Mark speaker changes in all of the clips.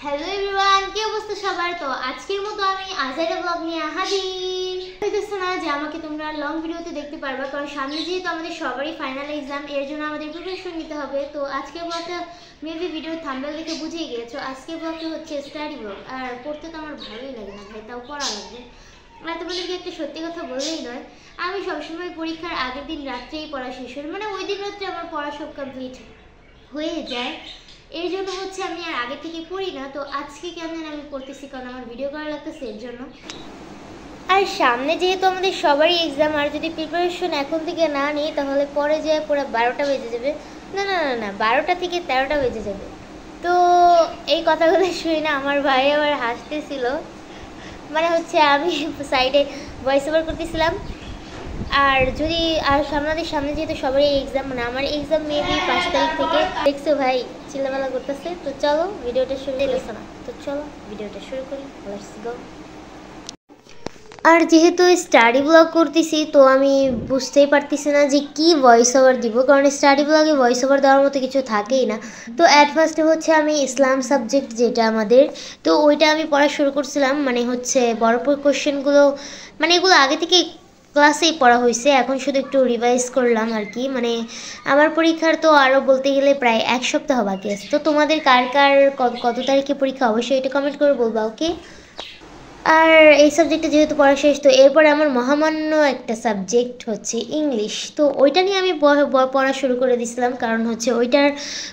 Speaker 1: Hello everyone, কি অবস্থা সবার? তো আজকের মতো আমি আজাইরা ব্লগ নিয়ে হাজির হইতেছে না যে আমাকে তোমরা লং ভিডিওতে দেখতে পারবে, কারণ সামনে যেহেতু আমাদের সবারই ফাইনাল এক্সাম, এর জন্য আমাদের প্রিপারেশন নিতে হবে। তো আজকের ব্লগটা মেবি ভিডিওর থাম্বনেল দেখে বুঝিয়ে গিয়েছো, আজকের ব্লগটা হচ্ছে স্টাডি ব্লগ। আর পড়তে তো আমার ভালোই লাগে না ভাই, তাও পড়া লাগবে। আর তোমাদেরকে একটা সত্যি কথা বললেই নয়, আমি সবসময় পরীক্ষার আগের দিন রাত্রেই পড়া শেষ করি, মানে ওই দিন রাত্রে আমার পড়া সব কমপ্লিট হয়ে যায়। এর জন্য হচ্ছে আমি আর আগে থেকে পড়ি না। তো আজকে কেমন আমি পড়তেছি, কারণ আমার ভিডিও করা লাগতেছে এর জন্য। আর সামনে যেহেতু আমাদের সবারই এক্সাম, আর যদি প্রিপারেশন এখন থেকে না নিই তাহলে পরে যায় পুরো 12টা বেজে যাবে। না না না না 12টা থেকে 13টা বেজে যাবে। তো এই কথাগুলো শুনে না আমার ভাই আবার হাসতেছিল, মানে হচ্ছে আমি সাইডে ভয়েস ওভার করতেছিলাম। আর যদি আমাদের সামনে যেহেতু সবারই এক্সাম, মানে আমার এক্সাম মেবি 5 তারিখ থেকে। দেখছো ভাই চিল্লাপাল্লা করতেছে। তো চলো ভিডিওটা শুরু করতেছে না, তো চলো ভিডিওটা শুরু করি, লেটস গো। আর যেহেতু স্টাডি ব্লগ করতেছি, তো আমি বুঝতেই পারতেছি না যে কি ভয়েস ওভার দিব, কারণ স্টাডি ব্লগে ভয়েস ওভার দেওয়ার মতো কিছু থাকেই না। তো অ্যাট ফার্স্টে হচ্ছে আমি ইসলাম সাবজেক্ট যেটা আমাদের, তো ওইটা আমি পড়া শুরু করছিলাম। মানে হচ্ছে বড় কোশ্চেনগুলো, মানে এগুলো আগে থেকে ক্লাসেই পড়া হয়েছে, এখন শুধু একটু রিভাইজ করলাম আর কি। মানে আমার পরীক্ষার তো আরও বলতে গেলে প্রায় 1 সপ্তাহ বাকি আছে। তো তোমাদের কার কার কত তারিখে পরীক্ষা অবশ্যই এটা কমেন্ট করে বলবা, ওকে? আর এই সাবজেক্টে যেহেতু পড়া শেষ, তো এরপরে আমার মহামান্য একটা সাবজেক্ট হচ্ছে ইংলিশ। তো ওইটা নিয়ে আমি পড়া শুরু করে দিয়েছিলাম, কারণ হচ্ছে ওইটার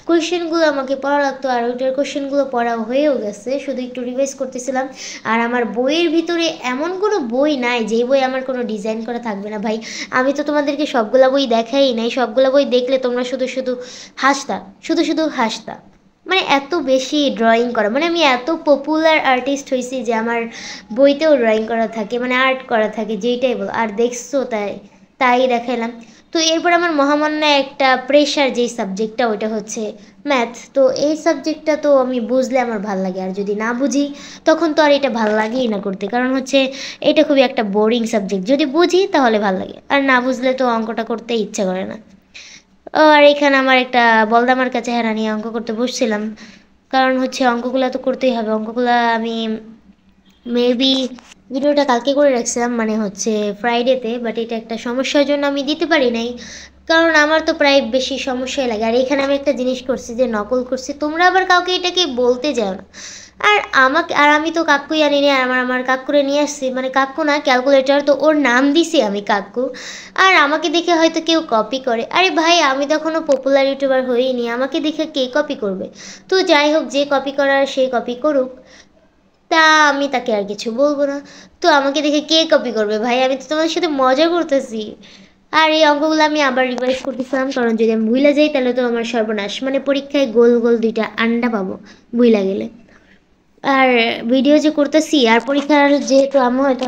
Speaker 1: কোয়েশ্চেনগুলো আমাকে পড়া লাগতো, আর ওইটার কোয়েশ্চেনগুলো পড়া হয়েও গেছে, শুধু একটু রিভাইজ করতেছিলাম। আর আমার বইয়ের ভিতরে এমন কোনো বই নাই যেই বই আমার কোনো ডিজাইন করা থাকবে না ভাই। আমি তো তোমাদেরকে সবগুলা বই দেখাই নাই, সবগুলা বই দেখলে তোমরা শুধু শুধু হাসতা। মানে এত বেশি ড্রয়িং করা, মানে আমি এত পপুলার আর্টিস্ট হয়েছি যে আমার বইতেও ড্রয়িং করা থাকে, মানে আর্ট করা থাকে, যেইটাই বলো। আর দেখছো তাই দেখালাম। তো এরপর আমার মহামান্য একটা প্রেশার যেই সাবজেক্টটা, ওইটা হচ্ছে ম্যাথ। তো এই সাবজেক্টটা তো আমি বুঝলে আমার ভাল লাগে, আর যদি না বুঝি তখন তো আর এটা ভাল লাগেই না করতে, কারণ হচ্ছে এটা খুবই একটা বোরিং সাবজেক্ট। যদি বুঝি তাহলে ভাল লাগে, আর না বুঝলে তো অঙ্কটা করতে ইচ্ছা করে না। আর এখানে আমার একটা বলদামার কাছে হেরা নিয়ে অঙ্ক করতে বসছিলাম, কারণ হচ্ছে অঙ্কগুলো তো করতেই হবে। অঙ্কগুলো আমি মেবি ভিডিওটা কালকে করে রাখছিলাম, মানে হচ্ছে ফ্রাইডেতে, বাট এটা একটা সমস্যার জন্য আমি দিতে পারি নাই, কারণ আমার তো প্রায় বেশি সমস্যাই লাগে। আর এখানে আমি একটা জিনিস করছি যে নকল করছি, তোমরা আবার কাউকে এটাকে বলতে যাও না। আর আমি তো কাক্কুই আনি নি, আর আমার কাক্কুরে নিয়ে আসছি, মানে কাক্কু না ক্যালকুলেটর, তো ওর নাম দিছি আমি কাক্কু। আর আমাকে দেখে হয়তো কেউ কপি করে, আরে ভাই আমি তো এখনও পপুলার ইউটিউবার হইনি, আমাকে দেখে কে কপি করবে? তো যাই হোক, যে কপি করার সে কপি করুক, তা আমি তাকে আর কিছু বলবো না। তো আমাকে দেখে কে কপি করবে ভাই, আমি তো তোমাদের সাথে মজা করতেছি। আর এই অঙ্কগুলো আমি আবার রিভাইজ করতেছিলাম, কারণ যদি আমি ভুলে যাই তাহলে তো আমার সর্বনাশ, মানে পরীক্ষায় গোল গোল 2টা আন্ডা পাবো ভুলে গেলে। আর ভিডিও যে করতেছি, আর পরীক্ষার যেহেতু আমি হয়তো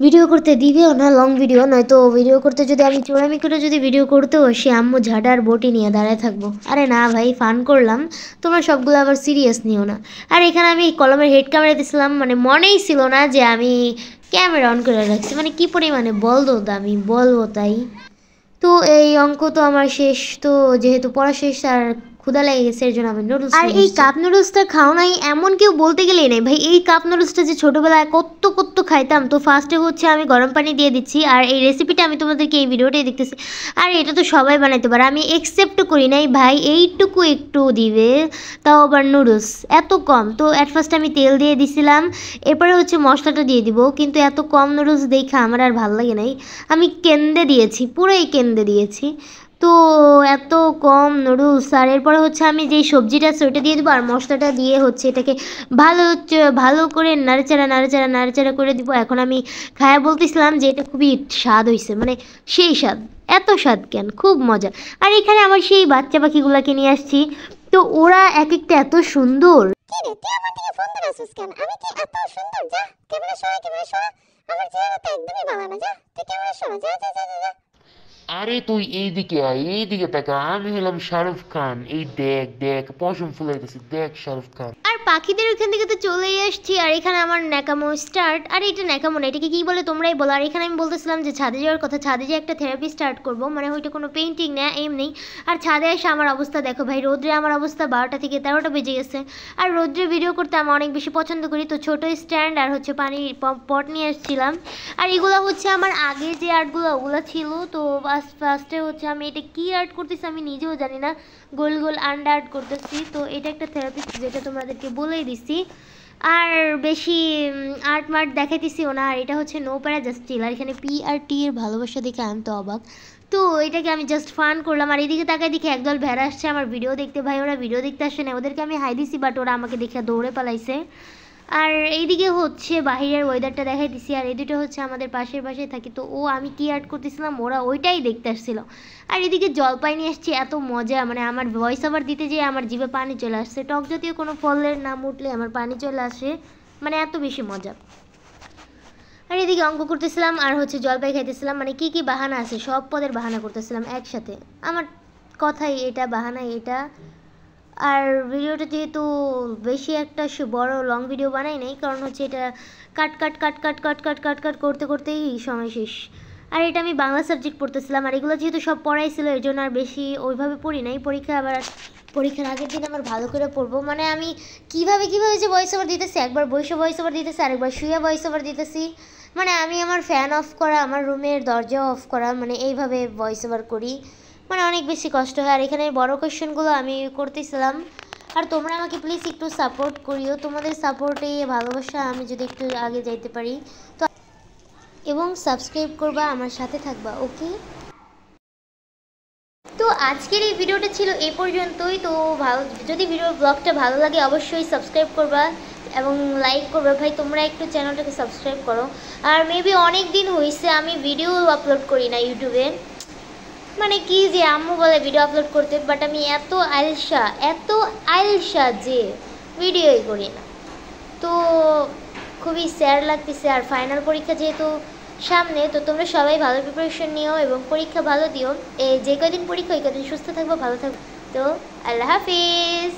Speaker 1: ভিডিও করতে দিবেও না, লং ভিডিও নয়তো ভিডিও করতে যদি আমি চোরামি করে যদি ভিডিও করতেও, সে আম্মু ঝাড়ার বটি নিয়ে দাঁড়ায় থাকবো। আরে না ভাই, ফান করলাম, তোমরা সবগুলো আবার সিরিয়াস নিও না। আর এখানে আমি কলমের হেড ক্যামেরা দিয়েছিলাম, মানে মনেই ছিল না যে আমি ক্যামেরা অন করে রাখছি, মানে কী পরিমাণে বলদো আমি বলবো তাই। তো এই অঙ্ক তো আমার শেষ, তো যেহেতু পড়া শেষ আর ক্ষুধা লেগে গেছে, এর জন্য আমি নুডলস। আর এই কাপ নুডলসটা খাও নাই এমন কেউ বলতে গেলেই নেই ভাই। এই কাপ নুডলসটা যে ছোটোবেলায় কত খাইতাম। তো ফার্স্টে হচ্ছে আমি গরম পানি দিয়ে দিচ্ছি, আর এই রেসিপিটা আমি তোমাদেরকে এই ভিডিওটাই দেখতেছি। আর এটা তো সবাই বানাইতে পারে, আমি একসেপ্ট করি নাই ভাই, এইটুকু একটু দিবে, তাও আবার নুডলস এত কম। তো অ্যাট ফার্স্ট আমি তেল দিয়ে দিছিলাম, এরপরে হচ্ছে মশলাটা দিয়ে দিব, কিন্তু এত কম নুডলস দেখে আমার আর ভাল লাগে নাই, আমি কেন্দে দিয়েছি, পুরোই কেন্দে দিয়েছি। তো এত কম নুডলস। আর এরপরে হচ্ছে আমি যেই সবজিটা আছে ওইটা দিয়ে দেবো, আর মশলাটা দিয়ে হচ্ছে এটাকে ভালো করে নাড়াচাড়া করে দিব। এখন আমি খায়া বলতেছিলাম যে এটা খুবই স্বাদ হয়েছে, মানে সেই স্বাদ, এত স্বাদ কেন, খুব মজা। আর এখানে আমার সেই বাচ্চা পাখিগুলোকে নিয়ে আসছি, তো ওরা এক একটা এত সুন্দর।
Speaker 2: কিরে তুই আমার দিকে ফোন ধরেছিস কেন? আমি কি এত সুন্দর? যা ক্যামেরা সরা। আমার চেহারা তো একদমই ভালো না, যা তুই ক্যামেরা সরা, যা।
Speaker 3: আরে তুই এইদিকে আয়, এইদিকে তাকা, আমি হলাম শাহরুখ খান। এই দেখ দেখ পশম ফুলাইতেছি, দেখ শাহরুখ খান।
Speaker 1: আর পাখিদের ওখান থেকে তো চলেই আসছি, আর এখানে আমার ন্যাকামো স্টার্ট। আর এটা ন্যাকামো না, এটাকে কী বলে তোমরাই বলো। আর এখানে আমি বলতেছিলাম যে ছাদে যাওয়ার কথা, ছাদে যে একটা থেরাপি স্টার্ট করবো, মানে ওইটা কোনো পেন্টিং না, এম নেই। আর ছাদে এসে আমার অবস্থা দেখো ভাই, রোদ্রে আমার অবস্থা 12টা থেকে 13টা বেজে গেছে। আর রোদ্রে ভিডিও করতে আমি অনেক বেশি পছন্দ করি, তো ছোটো স্ট্যান্ড আর হচ্ছে পানির পট নিয়ে এসেছিলাম। আর এগুলো হচ্ছে আমার আগে যে আর্টগুলো ওগুলো ছিল। তো ফার্স্টে হচ্ছে আমি এটা কী আর্ট করতেছি আমি নিজেও জানি না, গোল গোল আন্ডার আর্ট করতেছি। তো এটা একটা থেরাপিস্ট, যেটা তোমাদেরকে বলেই দিছি। আর বেশি আর্ট মার্ট দেখাইতেছিও না। আর এটা হচ্ছে নো প্যারা জাস্ট চিল। আর এখানে পি আর টি এর ভালোবাসা দেখে আমি তো অবাক। তো এটাকে আমি জাস্ট ফান করলাম। আর এদিকে তাকায় দেখে একদল ভেড়া আসছে আমার ভিডিও দেখতে। ভাই ওরা ভিডিও দেখতে আসে না, ওদেরকে আমি হাই দিছি, বাট ওরা আমাকে দেখে দৌড়ে পালাইছে। আর এইদিকে হচ্ছে বাহিরের ওয়েদারটা দেখাইতেছি। আর এই দুটো হচ্ছে আমাদের পাশের বাসায় থাকি। তো আমি কি আর্ট করতেছিলাম, ওরা ওইটাই দেখতে আসছিল। আর এদিকে জলপাই নিয়ে আসছি, এত মজা, মানে আমার ভয়েস ওভার দিতে যেয়ে আমার জিভে পানি চলে আসছে। টক জাতীয় কোনো ফলের নাম উঠলে আমার পানি চলে আসে, মানে এত বেশি মজা। আর এদিকে অঙ্ক করতেছিলাম আর হচ্ছে জলপাই খাইতেছিলাম, মানে কি কি বাহানা আছে সব পদের বাহানা করতেছিলাম একসাথে। আমার কথাই এটা, বাহানা এটা। আর ভিডিওটা যেহেতু বেশি একটা বড় লং ভিডিও বানাই নাই, কারণ হচ্ছে এটা কাট কাট কাট কাট কাট কাট কাট কাট করতে করতেই সময় শেষ। আর এটা আমি বাংলা সাবজেক্ট পড়তেছিলাম, আর এগুলো যেহেতু সব পড়াইছিল এর জন্য আর বেশি ওইভাবে পড়ি নাই। পরীক্ষার আগের দিন আমার ভালো করে পড়বো, মানে আমি কীভাবে যে ভয়েস ওভার দিতেছি, একবার বসে ভয়েস ওভার দিতেছি, আরেকবার শুয়ে ভয়েস ওভার দিতেছি। মানে আমি আমার ফ্যান অফ করা, আমার রুমের দরজা অফ করা, মানে এইভাবে ভয়েস ওভার করি, মানে অনেক বেশি কষ্ট হয়। আর এখানে বড় কোয়েশ্চেনগুলো আমি করতেছিলাম। আর তোমরা আমাকে প্লিজ একটু সাপোর্ট করিও, তোমাদের সাপোর্টে ভালোবাসা আমি যদি একটু আগে যাইতে পারি তো, এবং সাবস্ক্রাইব করবা, আমার সাথে থাকবা, ওকে। তো আজকের এই ভিডিওটা ছিল এই পর্যন্তই। তো যদি ব্লগটা ভালো লাগে অবশ্যই সাবস্ক্রাইব করবা এবং লাইক করবে। ভাই তোমরা একটু চ্যানেলটাকে সাবস্ক্রাইব করো। আর মেবি অনেক দিন হয়েছে আমি ভিডিও আপলোড করি না ইউটিউবে, মানে কি যে আম্মু বলে ভিডিও আপলোড করতে, বাট আমি এত আলসা যে ভিডিওই করি না। তো খুবই স্যাড লাগতেছে। আর ফাইনাল পরীক্ষা যেহেতু সামনে, তো তোমরা সবাই ভালো প্রিপারেশন নিও এবং পরীক্ষা ভালো দিও। এই যে কদিন পরীক্ষা ওই কদিন সুস্থ থাকবো, ভালো থাকবো। তো আল্লাহ হাফিজ।